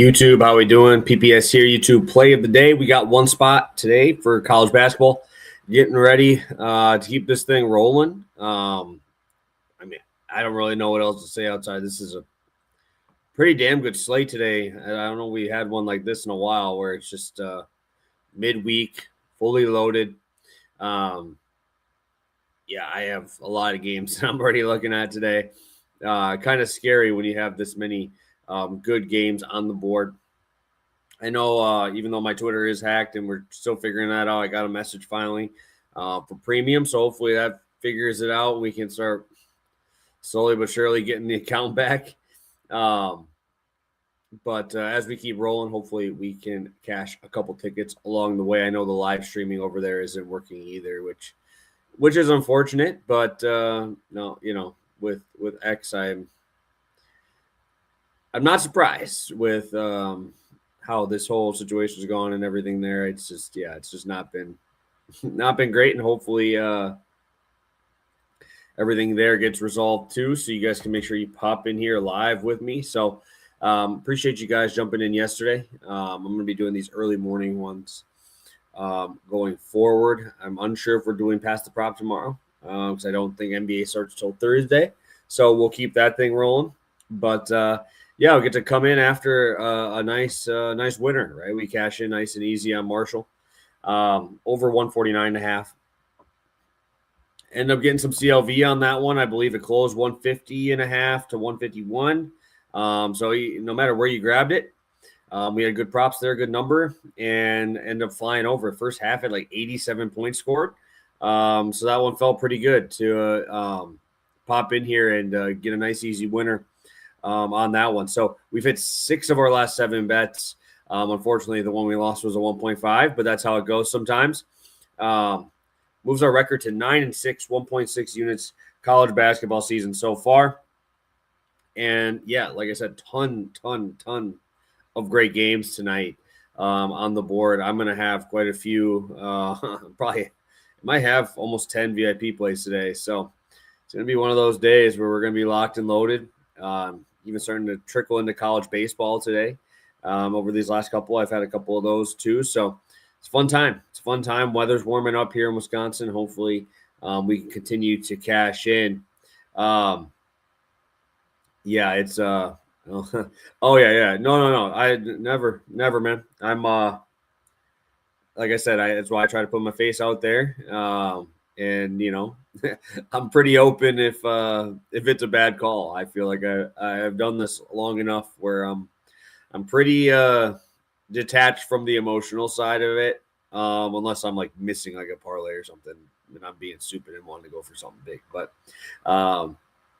YouTube, how we doing? PPS here, YouTube play of the day. We got one spot today for college basketball. Getting ready to keep this thing rolling. I don't really know what else to say outside. This is a pretty damn good slate today. I don't know we had one like this in a while where it's just midweek, fully loaded. I have a lot of games that I'm already looking at today. Kind of scary when you have this many good games on the board. I know even though my Twitter is hacked and we're still figuring that out, I got a message finally for premium. So hopefully that figures it out. We can start slowly but surely getting the account back. But as we keep rolling, hopefully we can cash a couple tickets along the way. I know the live streaming over there isn't working either, which is unfortunate. But with X, I'm not surprised with how this whole situation's gone and everything there. It's just not been great, and hopefully everything there gets resolved too, so you guys can make sure you pop in here live with me. So appreciate you guys jumping in yesterday. I'm going to be doing these early morning ones going forward. I'm unsure if we're doing Past the Prop tomorrow because I don't think NBA starts till Thursday, so we'll keep that thing rolling. But we'll get to come in after a nice winner, right? We cash in nice and easy on Marshall, over 149.5. End up getting some CLV on that one. I believe it closed 150.5 to 151. So no matter where you grabbed it, we had good props there, good number, and end up flying over. First half at like 87 points scored. So that one felt pretty good to pop in here and get a nice easy winner on that one. So we've hit 6 of our last 7 bets. Unfortunately, the one we lost was a 1.5, but that's how it goes sometimes. Moves our record to 9-6, 1.6 units college basketball season so far. And like I said, ton of great games tonight on the board. I'm going to have quite a few, probably might have almost 10 VIP plays today. So it's going to be one of those days where we're going to be locked and loaded. Even starting to trickle into college baseball today. Over these last couple, I've had a couple of those too. So it's a fun time. It's a fun time. Weather's warming up here in Wisconsin. Hopefully we can continue to cash in. It's No. I never, man. I'm like I said, that's why I try to put my face out there. And I'm pretty open if it's a bad call. I feel like I have done this long enough where I'm pretty detached from the emotional side of it, unless I'm like missing like a parlay or something and I'm being stupid and wanting to go for something big. But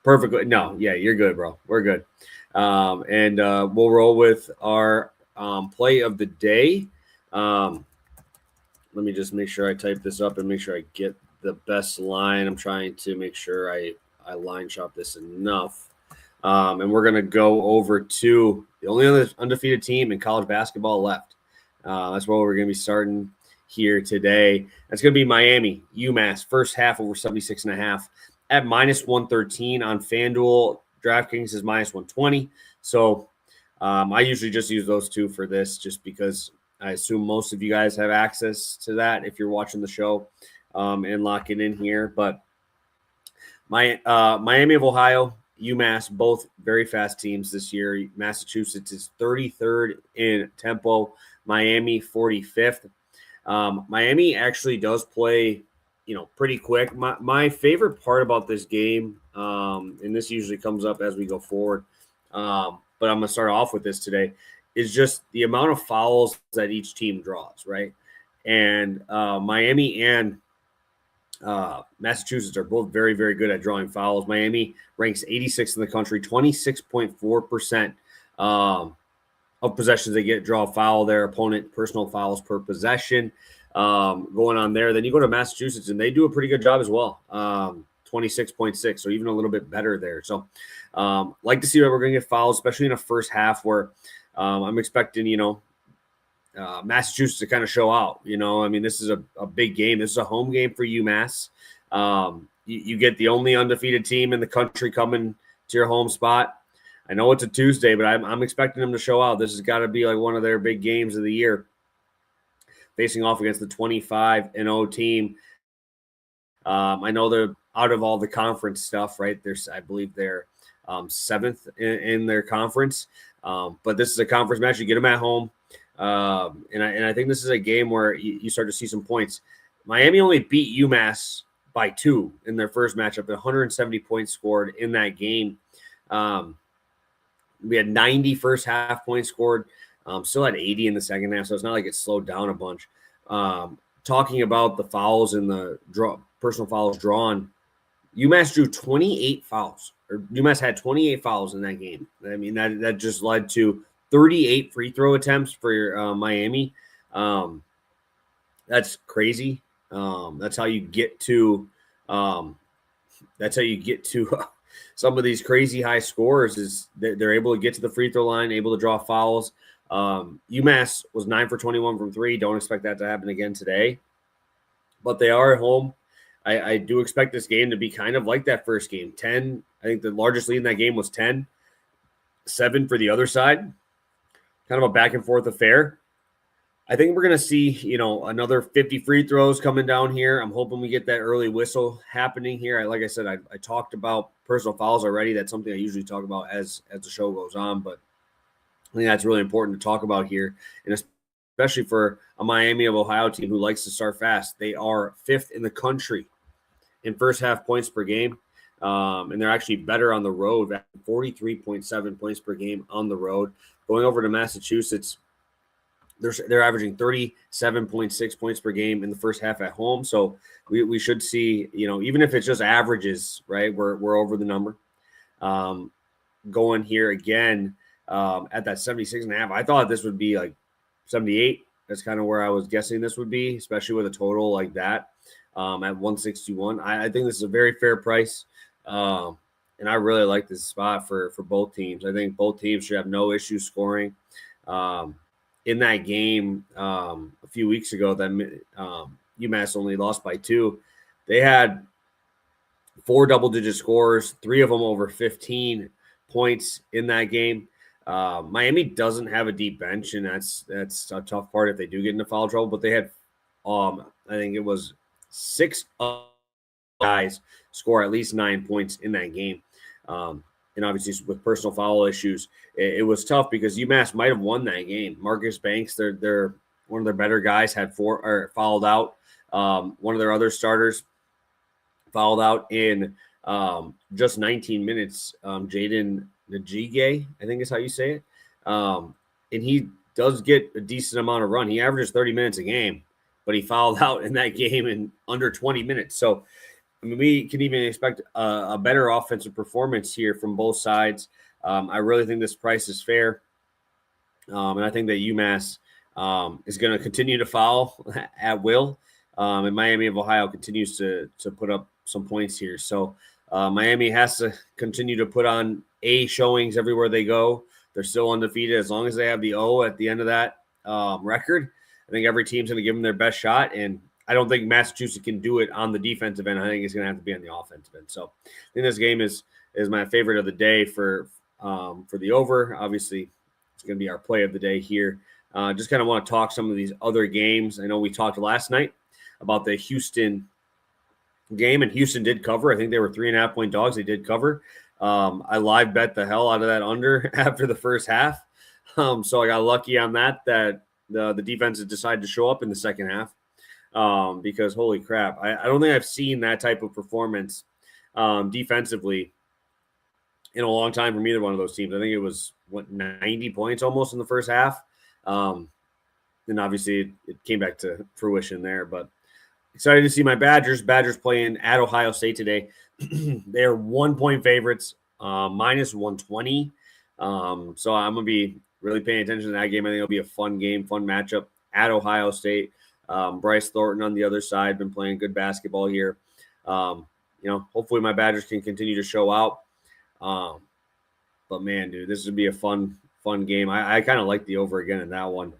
perfectly. No, yeah, you're good, bro. We're good. And we'll roll with our play of the day. Let me just make sure I type this up and make sure I get the best line. I'm trying to make sure I line shop this enough. And we're going to go over to the only other undefeated team in college basketball left. That's where we're going to be starting here today. That's going to be Miami, UMass, first half over 76.5 at -113 on FanDuel. DraftKings is -120. So I usually just use those two for this just because I assume most of you guys have access to that if you're watching the show and locking in here. But Miami of Ohio, UMass, both very fast teams this year. Massachusetts is 33rd in tempo. Miami 45th. Miami actually does play, pretty quick. My favorite part about this game, and this usually comes up as we go forward, but I'm going to start off with this today, is just the amount of fouls that each team draws, right? And Miami and Massachusetts are both very, very good at drawing fouls. Miami ranks 86th in the country, 26.4% of possessions they draw foul their opponent, personal fouls per possession going on there. Then you go to Massachusetts, and they do a pretty good job as well, 26.6, so even a little bit better there. So like to see that we're going to get fouls, especially in a first half where I'm expecting, Massachusetts to kind of show out. This is a big game. This is a home game for UMass. You get the only undefeated team in the country coming to your home spot. I know it's a Tuesday, but I'm expecting them to show out. This has got to be like one of their big games of the year, facing off against the 25-0 team. I know they're out of all the conference stuff, right? I believe they're seventh in their conference, but this is a conference match. You get them at home, and I think this is a game where you start to see some points. Miami only beat UMass by 2 in their first matchup, 170 points scored in that game. We had 90 first half points scored, still had 80 in the second half, so it's not like it slowed down a bunch. Talking about the fouls and the personal fouls drawn, UMass drew 28 fouls, or UMass had 28 fouls in that game. I mean, that just led to 38 free throw attempts for Miami. That's crazy. That's how you get to some of these crazy high scores, is they're able to get to the free throw line, able to draw fouls. UMass was 9 for 21 from 3. Don't expect that to happen again today, but they are at home. I do expect this game to be kind of like that first game. 10, I think the largest lead in that game was 10, 7 for the other side. Kind of a back and forth affair. I think we're going to see, another 50 free throws coming down here. I'm hoping we get that early whistle happening here. Like I said, I talked about personal fouls already. That's something I usually talk about as the show goes on, but I think that's really important to talk about here, and especially for a Miami of Ohio team who likes to start fast. They are 5th in the country in first half points per game, and they're actually better on the road, at 43.7 points per game on the road. Going over to Massachusetts, they're averaging 37.6 points per game in the first half at home. So we should see, even if it's just averages, right, we're over the number. Going here again at that 76.5, I thought this would be like 78. That's kind of where I was guessing this would be, especially with a total like that at 161. I think this is a very fair price, and I really like this spot for both teams. I think both teams should have no issue scoring. In that game a few weeks ago that UMass only lost by 2, they had 4 double-digit scores, 3 of them over 15 points in that game. Miami doesn't have a deep bench, and that's a tough part if they do get into foul trouble. But they had, I think it was 6 guys score at least 9 points in that game. And obviously with personal foul issues, it was tough because UMass might have won that game. Marcus Banks, they're one of their better guys, had fouled out. One of their other starters fouled out in just 19 minutes. Jaden Najige, I think is how you say it. And he does get a decent amount of run. He averages 30 minutes a game, but he fouled out in that game in under 20 minutes. So, I mean, we can even expect a better offensive performance here from both sides. I really think this price is fair. And I think that UMass is going to continue to foul at will. And Miami of Ohio continues to put up some points here. So Miami has to continue to put on A showings everywhere they go. They're still undefeated. As long as they have the O at the end of that record, I think every team's going to give them their best shot. And I don't think Massachusetts can do it on the defensive end. I think it's going to have to be on the offensive end. So I think this game is my favorite of the day for the over. Obviously, it's going to be our play of the day here. Just kind of want to talk some of these other games. I know we talked last night about the Houston game, and Houston did cover. I think they were 3.5-point dogs. They did cover. I live bet the hell out of that under after the first half. So I got lucky on that the defenses decided to show up in the second half. Because holy crap, I don't think I've seen that type of performance defensively in a long time from either one of those teams. I think it was 90 points almost in the first half. And obviously it came back to fruition there, but excited to see my Badgers playing at Ohio State today. They are 1-point favorites, minus 120. So I'm going to be really paying attention to that game. I think it'll be a fun game, fun matchup at Ohio State. Bryce Thornton on the other side, been playing good basketball here. Hopefully my Badgers can continue to show out. But man, dude, this would be a fun game. I kind of like the over again in that one.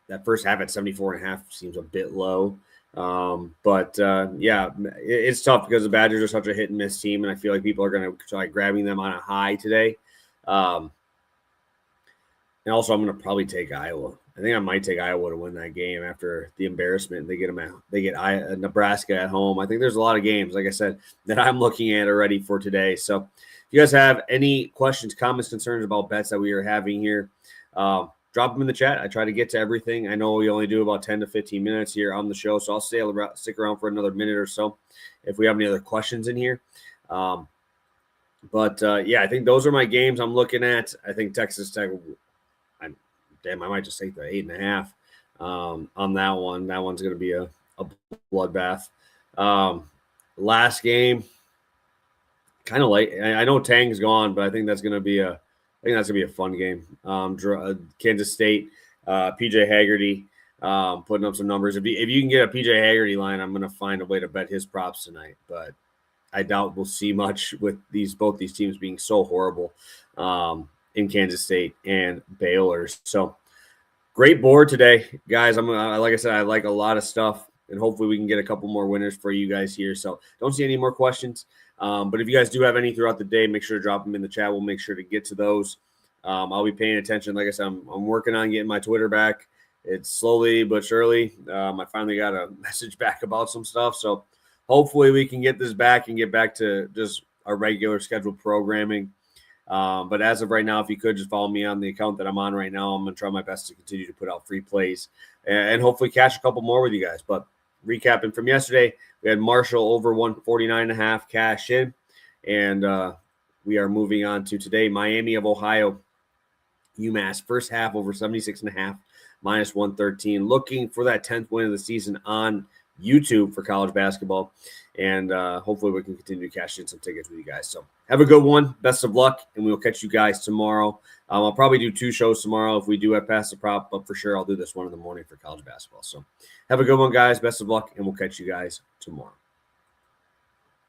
that first half at 74.5 seems a bit low. But it's tough because the Badgers are such a hit and miss team, and I feel like people are going to try grabbing them on a high today. And also, I'm going to probably take Iowa. I think I might take Iowa to win that game after the embarrassment. They get Nebraska at home. I think there's a lot of games, like I said, that I'm looking at already for today. So if you guys have any questions, comments, concerns about bets that we are having here, drop them in the chat. I try to get to everything. I know we only do about 10 to 15 minutes here on the show, so I'll stick around for another minute or so if we have any other questions in here. I think those are my games I'm looking at. I think Texas Tech – I might just take the 8.5 on that one. That one's going to be a bloodbath. Last game, kind of late. I know Tang's gone, but I think that's going to be a fun game. Kansas State, PJ Haggerty putting up some numbers. If you can get a PJ Haggerty line, I'm going to find a way to bet his props tonight. But I doubt we'll see much with both these teams being so horrible. In Kansas State and Baylor. So great board today, guys. Like I said, I like a lot of stuff, and hopefully we can get a couple more winners for you guys here. So don't see any more questions. But if you guys do have any throughout the day, make sure to drop them in the chat. We'll make sure to get to those. I'll be paying attention. Like I said, I'm working on getting my Twitter back. It's slowly but surely. I finally got a message back about some stuff. So hopefully we can get this back and get back to just our regular scheduled programming. But as of right now, if you could just follow me on the account that I'm on right now, I'm going to try my best to continue to put out free plays and hopefully cash a couple more with you guys. But recapping from yesterday, we had Marshall over 149.5 cash in, and we are moving on to today. Miami of Ohio, UMass first half over 76.5 minus 113. Looking for that 10th win of the season on YouTube for college basketball. And hopefully we can continue to cash in some tickets with you guys. So have a good one. Best of luck, and we'll catch you guys tomorrow. I'll probably do 2 shows tomorrow if we do have Pass the Prop, but for sure I'll do this one in the morning for college basketball. So have a good one, guys. Best of luck, and we'll catch you guys tomorrow.